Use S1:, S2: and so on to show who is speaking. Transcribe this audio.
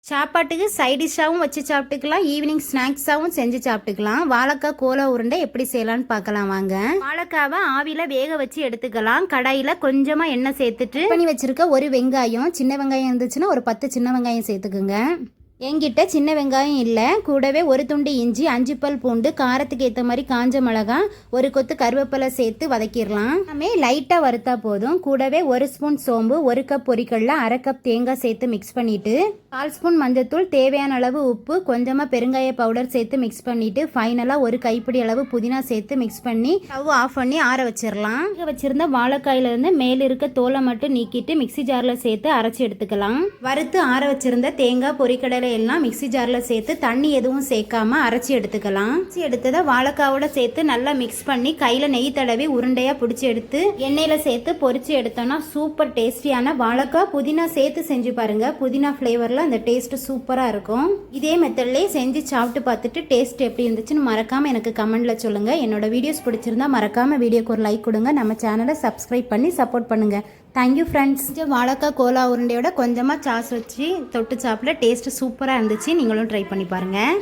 S1: சாப்பாட்டுக்கு சைட் டிஷ்ஷாகவும் வச்சு சாப்பிட்டுக்கலாம், ஈவினிங் ஸ்நாக்ஸாகவும் செஞ்சு சாப்பிட்டுக்கலாம். வாழைக்காய் கோலா உருண்டை எப்படி செய்யலான்னு பார்க்கலாம் வாங்க. வாழைக்காவை ஆவியில் வேக வச்சு எடுத்துக்கலாம். கடாயில் கொஞ்சமாக எண்ணெய் சேர்த்துட்டு பண்ணி வச்சுருக்க ஒரு வெங்காயம், சின்ன வெங்காயம் இருந்துச்சுன்னா ஒரு 10 சின்ன வெங்காயம் சேர்த்துக்குங்க. என்கிட்ட சின்ன வெங்காயம் இல்லை, கூடவே ஒரு துண்டு இஞ்சி, 5 பல் பூண்டு, காரத்துக்கு ஏற்ற மாதிரி காஞ்ச மிளகாய், ஒரு கொத்து கருவேப்பிலை சேர்த்து வதக்கிடலாம். எல்லாமே லைட்டாக வறுத்தா போதும். கூடவே 1 ஸ்பூன் சோம்பு, 1 கப் பொரிக்கடலை, 1/2 கப் தேங்காய் சேர்த்து மிக்ஸ் பண்ணிவிட்டு 1/4 ஸ்பூன் மஞ்சத்தூள், தேவையான அளவு உப்பு, கொஞ்சமாக பெருங்காய பவுடர் சேர்த்து மிக்ஸ் பண்ணிவிட்டு ஃபைனலாக 1 கைப்பிடி அளவு புதினா சேர்த்து மிக்ஸ் பண்ணி ஸ்டவ் ஆஃப் பண்ணி ஆற வச்சிடலாம். வச்சுருந்த வாழைக்காயிலிருந்து மேலே இருக்க தோலை மட்டும் நீக்கிட்டு மிக்சி ஜாரில் சேர்த்து அரைச்சி எடுத்துக்கலாம். வறுத்து ஆற வச்சிருந்த தேங்காய், பொரிக்கடலை எல்லாம் மிக்சி ஜாரில் சேர்த்து தண்ணி எதுவும் சேர்க்காம அரைச்சி எடுத்துக்கலாம். அரைச்சி எடுத்ததை வாழைக்காவோட சேர்த்து நல்லா மிக்ஸ் பண்ணி கையில் நெய் தடவி உருண்டையாக பிடிச்சி எடுத்து எண்ணெயில் சேர்த்து பொரிச்சு எடுத்தோம்னா சூப்பர் டேஸ்டியான வாழைக்காய் புதினா சேர்த்து செஞ்சு பாருங்க. புதினா ஃப்ளேவரில் அந்த டேஸ்ட் சூப்பராக இருக்கும். இதே மெத்தட்லேயே செஞ்சு சாப்பிட்டு பார்த்துட்டு டேஸ்ட் எப்படி இருந்துச்சுன்னு மறக்காமல் எனக்கு கமெண்ட்டில் சொல்லுங்கள். என்னோட வீடியோஸ் பிடிச்சிருந்தா மறக்காமல் வீடியோக்கு ஒரு லைக் கொடுங்க. நம்ம சேனலை சப்ஸ்கிரைப் பண்ணி சப்போர்ட் பண்ணுங்கள். Thank you friends. வாழைக்காய் கோலா உருண்டையோட கொஞ்சமாக சாஸ் வச்சு தொட்டு சாப்பிட டேஸ்ட்டு சூப்பராக இருந்துச்சு. நீங்களும் ட்ரை பண்ணி பாருங்கள்.